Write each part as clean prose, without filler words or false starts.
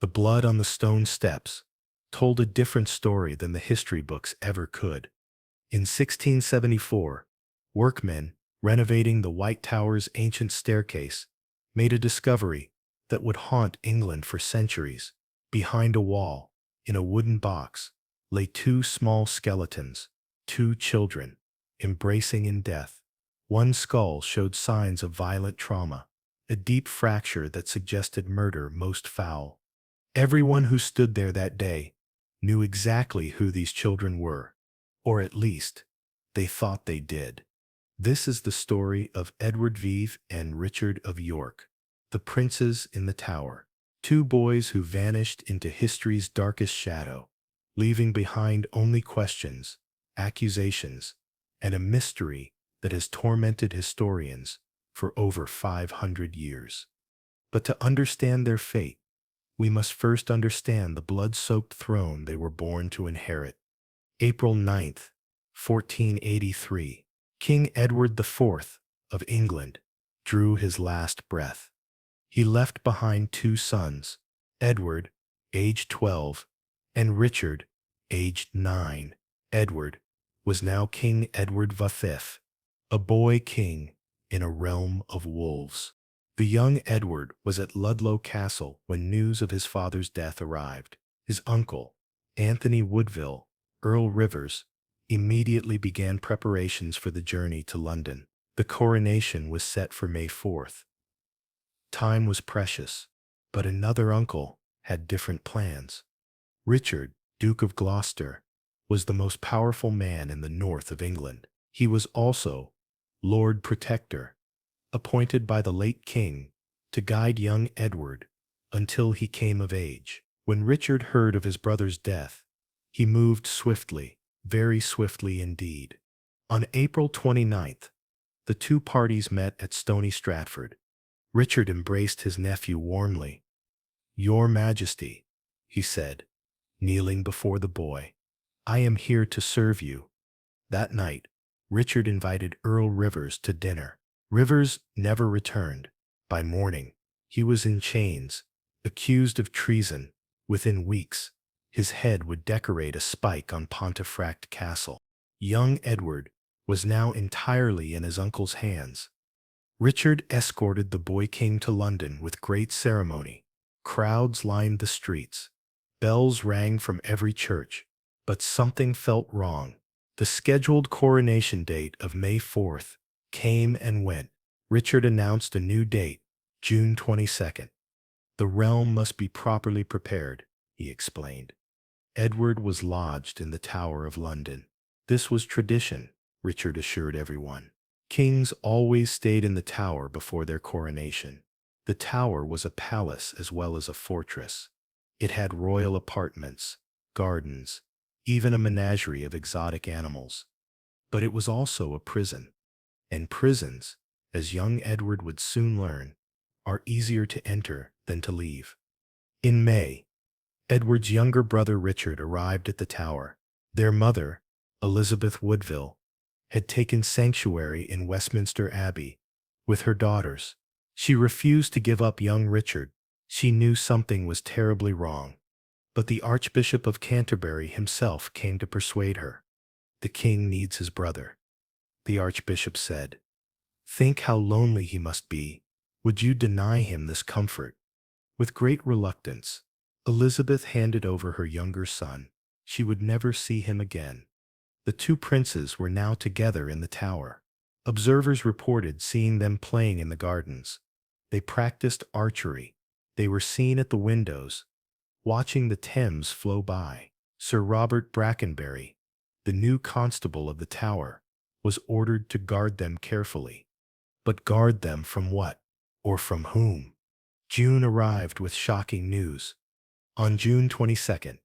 The blood on the stone steps told a different story than the history books ever could. In 1674, workmen renovating the White Tower's ancient staircase made a discovery that would haunt England for centuries. Behind a wall, in a wooden box, lay two small skeletons, two children, embracing in death. One skull showed signs of violent trauma, a deep fracture that suggested murder most foul. Everyone who stood there that day knew exactly who these children were, or at least, they thought they did. This is the story of Edward VII and Richard of York, the princes in the tower, two boys who vanished into history's darkest shadow, leaving behind only questions, accusations, and a mystery that has tormented historians for over 500 years. But to understand their fate, we must first understand the blood-soaked throne they were born to inherit. April 9th, 1483, King Edward IV of England drew his last breath. He left behind two sons, Edward, aged 12, and Richard, aged 9. Edward was now King Edward V, a boy king in a realm of wolves. The young Edward was at Ludlow Castle when news of his father's death arrived. His uncle, Anthony Woodville, Earl Rivers, immediately began preparations for the journey to London. The coronation was set for May 4th. Time was precious, but another uncle had different plans. Richard, Duke of Gloucester, was the most powerful man in the north of England. He was also Lord Protector, appointed by the late king to guide young Edward until he came of age. When Richard heard of his brother's death, he moved swiftly, very swiftly indeed. On April 29th, the two parties met at Stony Stratford. Richard embraced his nephew warmly. "Your Majesty," he said, kneeling before the boy, "I am here to serve you." That night, Richard invited Earl Rivers to dinner. Rivers never returned. By morning, he was in chains, accused of treason. Within weeks, his head would decorate a spike on Pontefract Castle. Young Edward was now entirely in his uncle's hands. Richard escorted the boy king to London with great ceremony. Crowds lined the streets. Bells rang from every church. But something felt wrong. The scheduled coronation date of May 4th came and went. Richard announced a new date, June 22nd. "The realm must be properly prepared," he explained. Edward was lodged in the Tower of London. This was tradition, Richard assured everyone. Kings always stayed in the Tower before their coronation. The Tower was a palace as well as a fortress. It had royal apartments, gardens, even a menagerie of exotic animals. But it was also a prison. And prisons, as young Edward would soon learn, are easier to enter than to leave. In May, Edward's younger brother Richard arrived at the Tower. Their mother, Elizabeth Woodville, had taken sanctuary in Westminster Abbey with her daughters. She refused to give up young Richard. She knew something was terribly wrong. But the Archbishop of Canterbury himself came to persuade her. "The king needs his brother," the Archbishop said. "Think how lonely he must be. Would you deny him this comfort?" With great reluctance, Elizabeth handed over her younger son. She would never see him again. The two princes were now together in the Tower. Observers reported seeing them playing in the gardens. They practiced archery. They were seen at the windows, watching the Thames flow by. Sir Robert Brackenbury, the new constable of the Tower, was ordered to guard them carefully. But guard them from what? Or from whom? June arrived with shocking news. On June 22nd,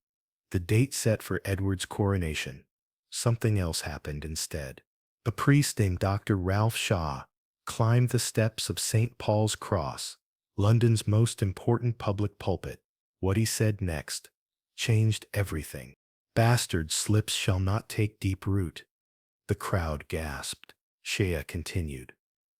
the date set for Edward's coronation, something else happened instead. A priest named Dr. Ralph Shaw climbed the steps of St. Paul's Cross, London's most important public pulpit. What he said next changed everything. "Bastard slips shall not take deep root." The crowd gasped. Shea continued,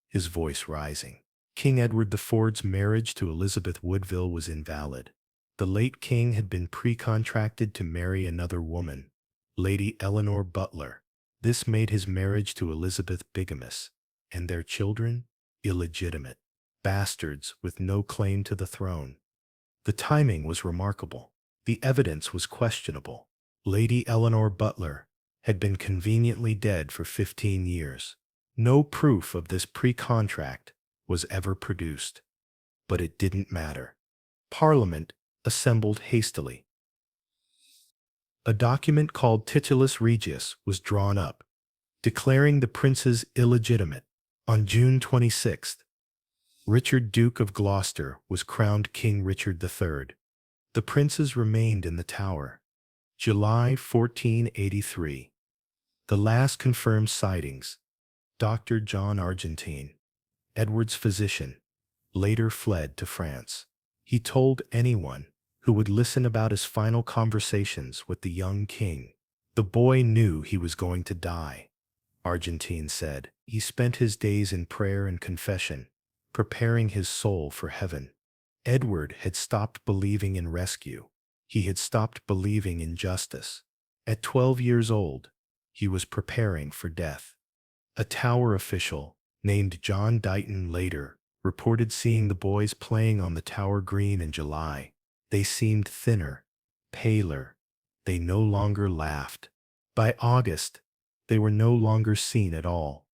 his voice rising. King Edward IV's marriage to Elizabeth Woodville was invalid. The late king had been pre-contracted to marry another woman, Lady Eleanor Butler. This made his marriage to Elizabeth bigamous, and their children illegitimate, bastards with no claim to the throne. The timing was remarkable. The evidence was questionable. Lady Eleanor Butler had been conveniently dead for 15 years. No proof of this pre-contract was ever produced. But it didn't matter. Parliament assembled hastily. A document called Titulus Regius was drawn up, declaring the princes illegitimate. On June 26th, Richard, Duke of Gloucester, was crowned King Richard III. The princes remained in the Tower. July 1483. The last confirmed sightings. Dr. John Argentine, Edward's physician, later fled to France. He told anyone who would listen about his final conversations with the young king. The boy knew he was going to die, Argentine said. He spent his days in prayer and confession, preparing his soul for heaven. Edward had stopped believing in rescue. He had stopped believing in justice. At 12 years old, he was preparing for death. A Tower official, named John Dighton, later reported seeing the boys playing on the Tower Green in July. They seemed thinner, paler. They no longer laughed. By August, they were no longer seen at all.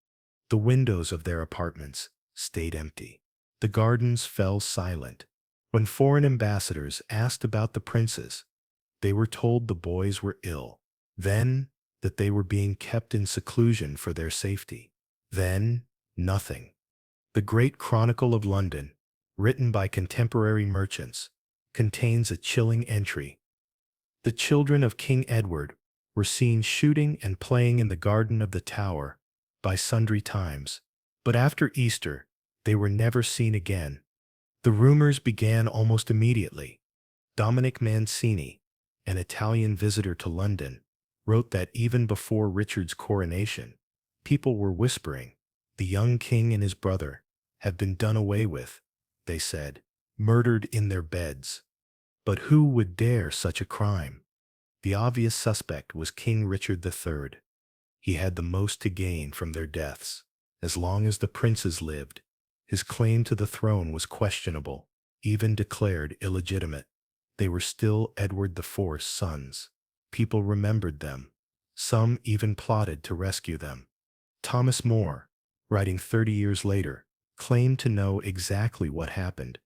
The windows of their apartments stayed empty. The gardens fell silent. When foreign ambassadors asked about the princes, they were told the boys were ill. Then, that they were being kept in seclusion for their safety. Then, nothing. The Great Chronicle of London, written by contemporary merchants, contains a chilling entry. The children of King Edward were seen shooting and playing in the garden of the Tower by sundry times, but after Easter, they were never seen again. The rumors began almost immediately. Dominic Mancini, an Italian visitor to London, wrote that even before Richard's coronation, people were whispering, "The young king and his brother have been done away with," they said, "murdered in their beds." But who would dare such a crime? The obvious suspect was King Richard III. He had the most to gain from their deaths. As long as the princes lived, his claim to the throne was questionable, even declared illegitimate. They were still Edward IV's sons. People remembered them. Some even plotted to rescue them. Thomas More, writing 30 years later, claimed to know exactly what happened.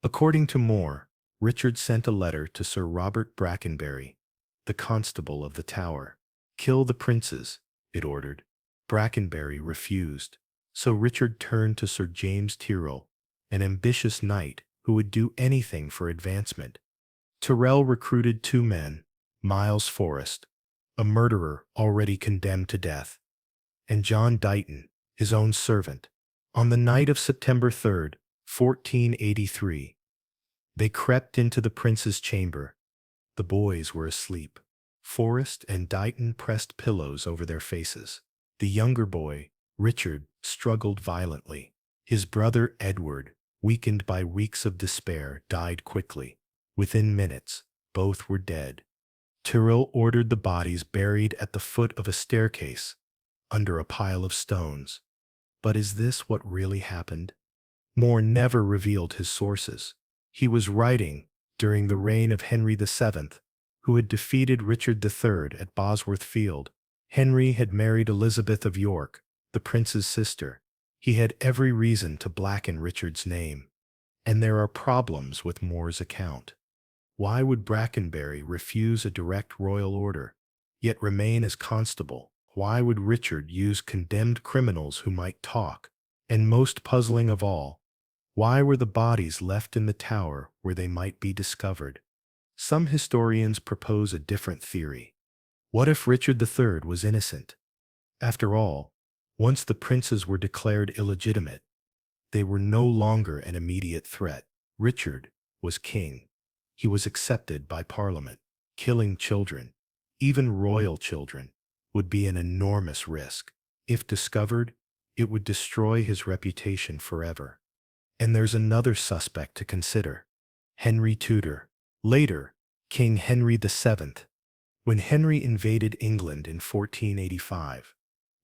According to More, Richard sent a letter to Sir Robert Brackenbury, the constable of the Tower. "Kill the princes," it ordered. Brackenbury refused. So Richard turned to Sir James Tyrrell, an ambitious knight who would do anything for advancement. Tyrrell recruited 2 men, Miles Forrest, a murderer already condemned to death, and John Dighton, his own servant. On the night of September 3rd, 1483, they crept into the prince's chamber. The boys were asleep. Forrest and Dighton pressed pillows over their faces. The younger boy, Richard, struggled violently. His brother Edward, weakened by weeks of despair, died quickly. Within minutes, both were dead. Tyrrell ordered the bodies buried at the foot of a staircase, under a pile of stones. But is this what really happened? More never revealed his sources. He was writing during the reign of Henry VII, who had defeated Richard III at Bosworth Field. Henry had married Elizabeth of York, the prince's sister. He had every reason to blacken Richard's name. And there are problems with More's account. Why would Brackenbury refuse a direct royal order, yet remain as constable? Why would Richard use condemned criminals who might talk? And most puzzling of all, why were the bodies left in the Tower where they might be discovered? Some historians propose a different theory. What if Richard III was innocent? After all, once the princes were declared illegitimate, they were no longer an immediate threat. Richard was king. He was accepted by Parliament. Killing children, even royal children, would be an enormous risk. If discovered, it would destroy his reputation forever. And there's another suspect to consider. Henry Tudor, Later, King Henry VII. When Henry invaded England in 1485,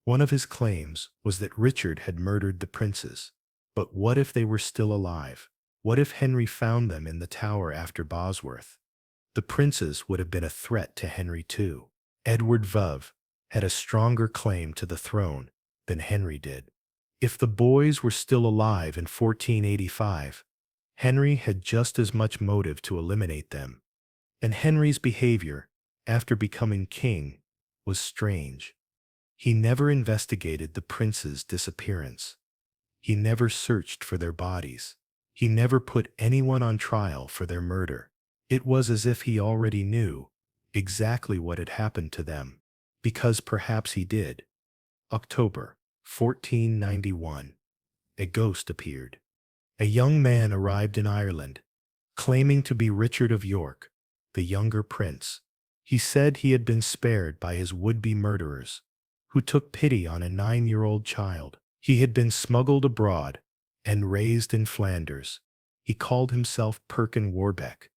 one of his claims was that Richard had murdered the princes. But what if they were still alive? What if Henry found them in the tower after Bosworth? The princes would have been a threat to Henry too. Edward VI had a stronger claim to the throne than Henry did. If the boys were still alive in 1485, Henry had just as much motive to eliminate them. And Henry's behavior, after becoming king, was strange. He never investigated the princes' disappearance. He never searched for their bodies. He never put anyone on trial for their murder. It was as if he already knew exactly what had happened to them, because perhaps he did. October 1491. A ghost appeared. A young man arrived in Ireland, claiming to be Richard of York, the younger prince. He said he had been spared by his would-be murderers, who took pity on a 9-year-old child. He had been smuggled abroad and raised in Flanders. He called himself Perkin Warbeck.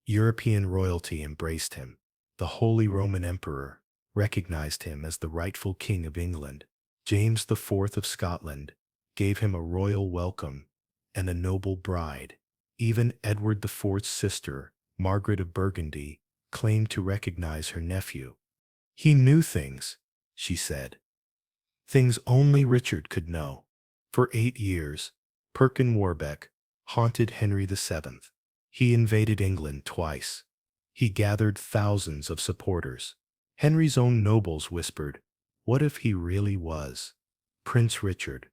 European royalty embraced him. The Holy Roman Emperor recognized him as the rightful King of England. James IV of Scotland gave him a royal welcome and a noble bride. Even Edward IV's sister, Margaret of Burgundy, claimed to recognize her nephew. He knew things, she said. Things only Richard could know. For 8 years, Perkin Warbeck haunted Henry VII. He invaded England twice. He gathered thousands of supporters. Henry's own nobles whispered, what if he really was Prince Richard?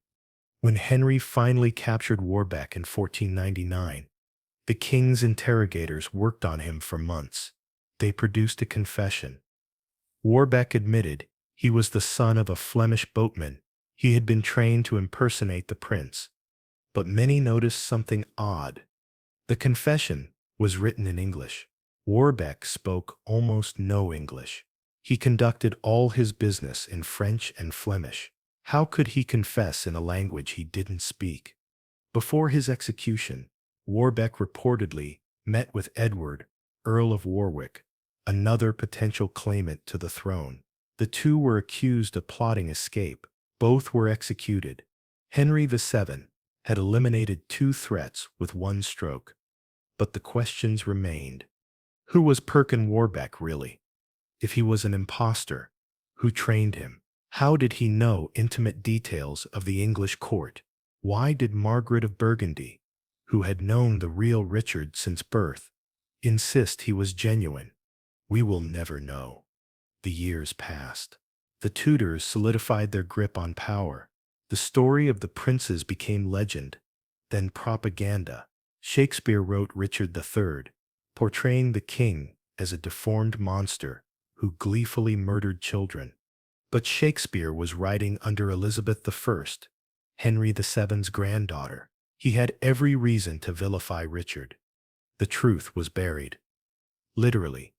When Henry finally captured Warbeck in 1499, the king's interrogators worked on him for months. They produced a confession. Warbeck admitted he was the son of a Flemish boatman. He had been trained to impersonate the prince. But many noticed something odd. The confession was written in English. Warbeck spoke almost no English. He conducted all his business in French and Flemish. How could he confess in a language he didn't speak? Before his execution, Warbeck reportedly met with Edward, Earl of Warwick, another potential claimant to the throne. The two were accused of plotting escape. Both were executed. Henry VII had eliminated 2 threats with one stroke. But the questions remained. Who was Perkin Warbeck really? If he was an impostor, who trained him? How did he know intimate details of the English court? Why did Margaret of Burgundy, who had known the real Richard since birth, insist he was genuine? We will never know. The years passed. The Tudors solidified their grip on power. The story of the princes became legend, then propaganda. Shakespeare wrote Richard III, portraying the king as a deformed monster who gleefully murdered children. But Shakespeare was writing under Elizabeth I, Henry VII's granddaughter. He had every reason to vilify Richard. The truth was buried. Literally.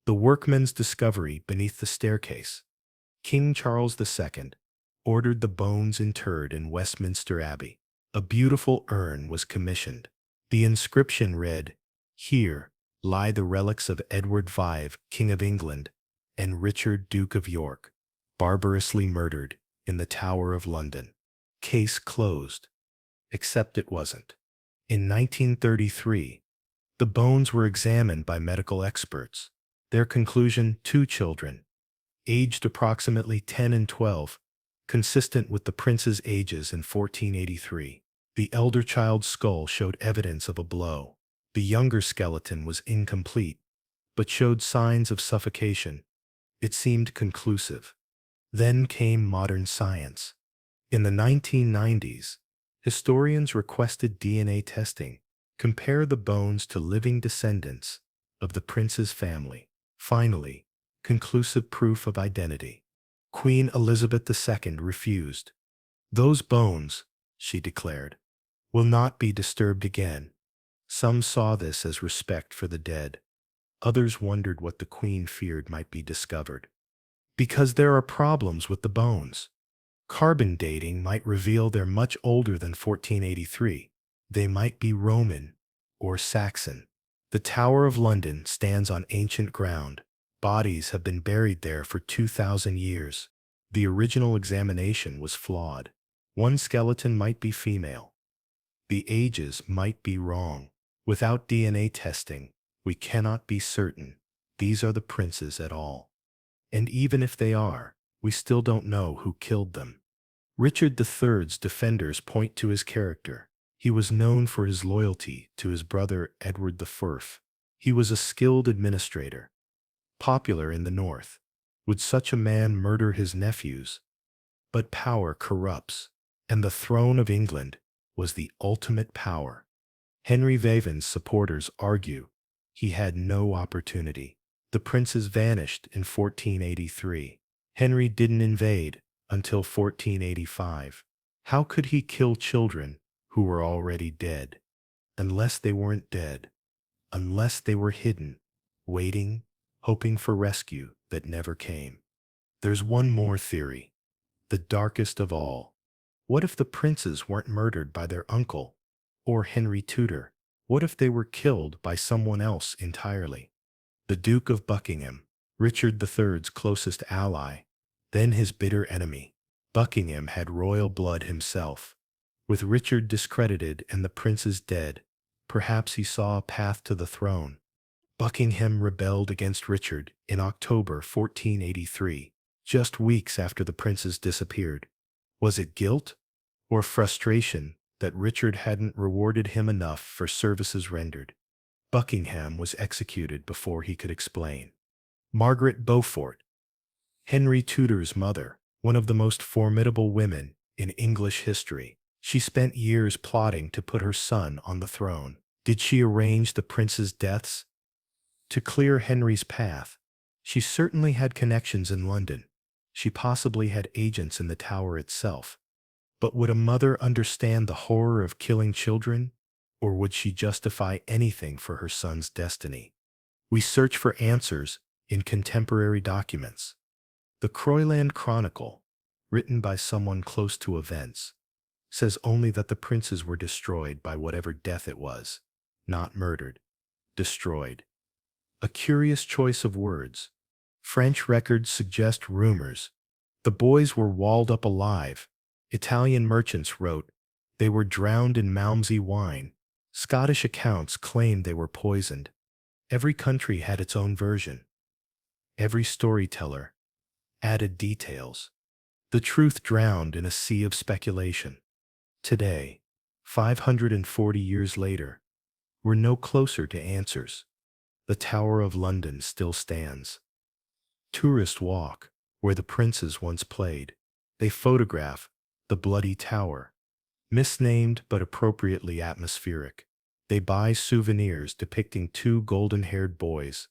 The workman's discovery beneath the staircase. King Charles II ordered the bones interred in Westminster Abbey. A beautiful urn was commissioned. The inscription read, "Here lie the relics of Edward V, King of England, and Richard, Duke of York, barbarously murdered in the Tower of London." Case closed. Except it wasn't. In 1933, the bones were examined by medical experts. Their conclusion, 2 children, aged approximately 10 and 12, consistent with the prince's ages in 1483. The elder child's skull showed evidence of a blow. The younger skeleton was incomplete, but showed signs of suffocation. It seemed conclusive. Then came modern science. In the 1990s, historians requested DNA testing. Compare the bones to living descendants of the prince's family. Finally, conclusive proof of identity. Queen Elizabeth II refused. "Those bones," she declared, "will not be disturbed again." Some saw this as respect for the dead. Others wondered what the Queen feared might be discovered. Because there are problems with the bones. Carbon dating might reveal they're much older than 1483. They might be Roman or Saxon. The Tower of London stands on ancient ground. Bodies have been buried there for 2,000 years. The original examination was flawed. One skeleton might be female. The ages might be wrong. Without DNA testing, we cannot be certain these are the princes at all. And even if they are, we still don't know who killed them. Richard III's defenders point to his character. He was known for his loyalty to his brother Edward I. He was a skilled administrator, popular in the north. Would such a man murder his nephews? But power corrupts, and the throne of England was the ultimate power. Henry VII's supporters argue he had no opportunity. The princes vanished in 1483. Henry didn't invade until 1485. How could he kill children who were already dead? Unless they weren't dead. Unless they were hidden, waiting, hoping for rescue that never came. There's one more theory, the darkest of all. What if the princes weren't murdered by their uncle or Henry Tudor? What if they were killed by someone else entirely? The Duke of Buckingham, Richard III's closest ally, then his bitter enemy. Buckingham had royal blood himself. With Richard discredited and the princes dead, perhaps he saw a path to the throne. Buckingham rebelled against Richard in October 1483, just weeks after the princes disappeared. Was it guilt or frustration that Richard hadn't rewarded him enough for services rendered? Buckingham was executed before he could explain. Margaret Beaufort, Henry Tudor's mother, one of the most formidable women in English history. She spent years plotting to put her son on the throne. Did she arrange the princes' deaths to clear Henry's path? She certainly had connections in London. She possibly had agents in the Tower itself. But would a mother understand the horror of killing children? Or would she justify anything for her son's destiny? We search for answers in contemporary documents. The Croyland Chronicle, written by someone close to events, says only that the princes were destroyed by whatever death it was, not murdered. Destroyed. A curious choice of words. French records suggest rumors. The boys were walled up alive. Italian merchants wrote they were drowned in Malmsey wine. Scottish accounts claimed they were poisoned. Every country had its own version. Every storyteller added details. The truth drowned in a sea of speculation. Today, 540 years later, we're no closer to answers. The Tower of London still stands. Tourists walk where the princes once played. They photograph the bloody tower, misnamed but appropriately atmospheric. They buy souvenirs depicting two golden-haired boys,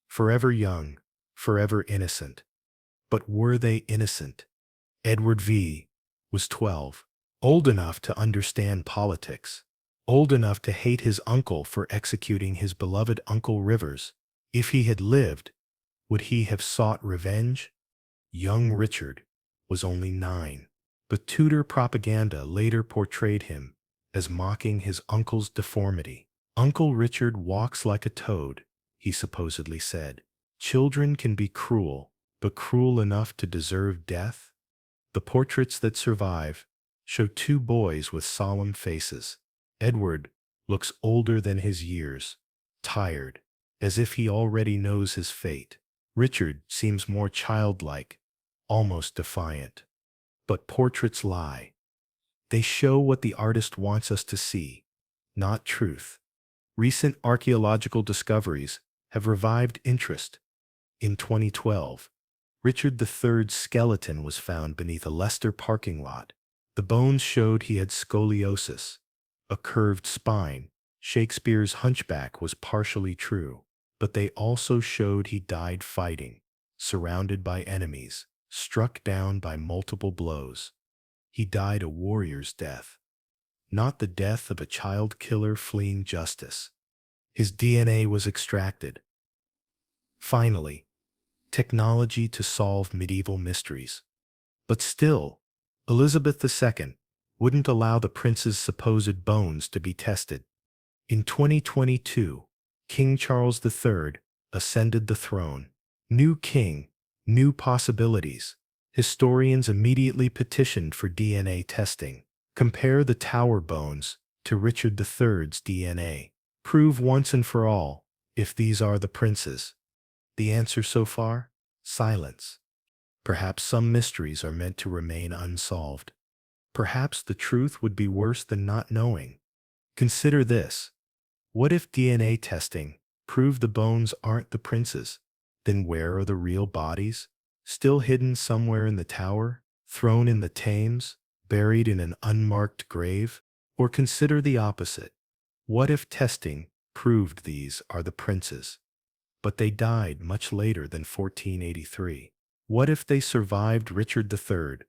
forever young, forever innocent. But were they innocent? Edward V was 12, old enough to understand politics, old enough to hate his uncle for executing his beloved Uncle Rivers. If he had lived, would he have sought revenge? Young Richard was only 9, but Tudor propaganda later portrayed him as mocking his uncle's deformity. Uncle Richard walks like a toad, he supposedly said. Children can be cruel, but cruel enough to deserve death? The portraits that survive show two boys with solemn faces. Edward looks older than his years, tired, as if he already knows his fate. Richard seems more childlike, almost defiant. But portraits lie. They show what the artist wants us to see, not truth. Recent archaeological discoveries have revived interest. In 2012, Richard III's skeleton was found beneath a Leicester parking lot. The bones showed he had scoliosis, a curved spine. Shakespeare's Hunchback was partially true, but they also showed he died fighting, surrounded by enemies, struck down by multiple blows. He died a warrior's death, not the death of a child killer fleeing justice. His DNA was extracted. Finally, technology to solve medieval mysteries. But still, Elizabeth II wouldn't allow the prince's supposed bones to be tested. In 2022, King Charles III ascended the throne. New king, new possibilities. Historians immediately petitioned for DNA testing. Compare the Tower bones to Richard III's DNA. Prove once and for all if these are the princes. The answer so far? Silence. Perhaps some mysteries are meant to remain unsolved. Perhaps the truth would be worse than not knowing. Consider this. What if DNA testing proved the bones aren't the princes? Then where are the real bodies? Still hidden somewhere in the Tower? Thrown in the Thames? Buried in an unmarked grave? Or consider the opposite. What if testing proved these are the princes, but they died much later than 1483? What if they survived Richard III,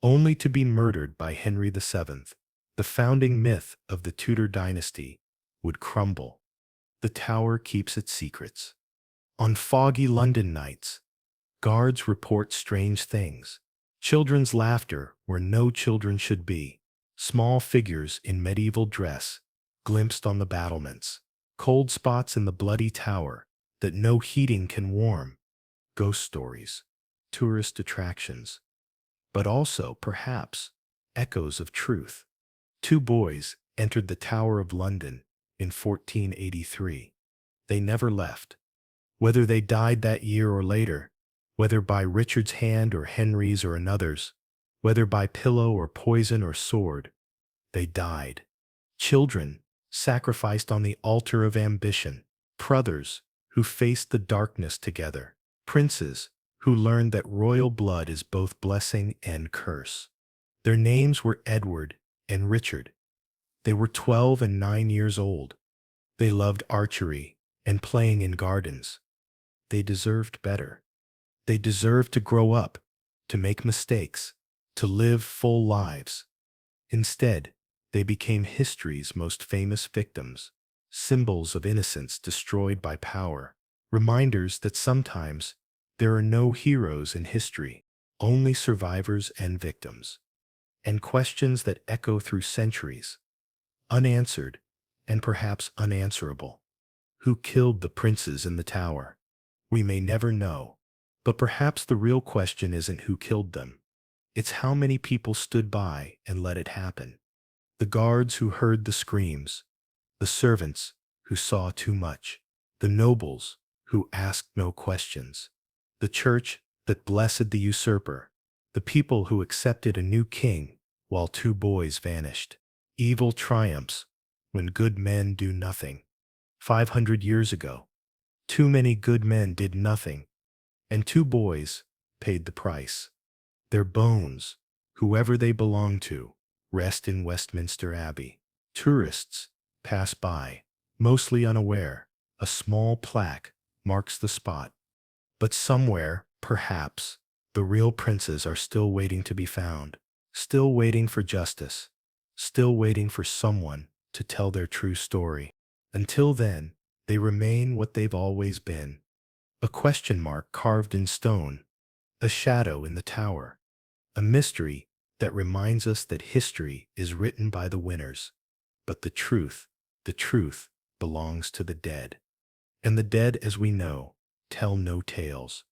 only to be murdered by Henry VII? The founding myth of the Tudor dynasty would crumble. The Tower keeps its secrets. On foggy London nights, guards report strange things. Children's laughter where no children should be. Small figures in medieval dress glimpsed on the battlements. Cold spots in the bloody tower that no heating can warm. Ghost stories, tourist attractions, but also, perhaps, echoes of truth. Two boys entered the Tower of London in 1483. They never left. Whether they died that year or later, whether by Richard's hand or Henry's or another's, whether by pillow or poison or sword, they died. Children sacrificed on the altar of ambition. Brothers who faced the darkness together. Princes who learned that royal blood is both blessing and curse. Their names were Edward and Richard. They were 12 and 9 years old. They loved archery and playing in gardens. They deserved better. They deserved to grow up, to make mistakes, to live full lives. Instead, they became history's most famous victims, symbols of innocence destroyed by power, reminders that sometimes there are no heroes in history, only survivors and victims, and questions that echo through centuries, unanswered and perhaps unanswerable. Who killed the princes in the Tower? We may never know, but perhaps the real question isn't who killed them. It's how many people stood by and let it happen. The guards who heard the screams, the servants who saw too much, the nobles who asked no questions, the church that blessed the usurper, the people who accepted a new king while two boys vanished. Evil triumphs when good men do nothing. 500 years ago, too many good men did nothing, and two boys paid the price. Their bones, whoever they belong to, rest in Westminster Abbey. Tourists pass by, mostly unaware. A small plaque marks the spot. But somewhere, perhaps, the real princes are still waiting to be found, still waiting for justice, still waiting for someone to tell their true story. Until then, they remain what they've always been. A question mark carved in stone, a shadow in the tower, a mystery that reminds us that history is written by the winners, but the truth belongs to the dead. And the dead, as we know, tell no tales.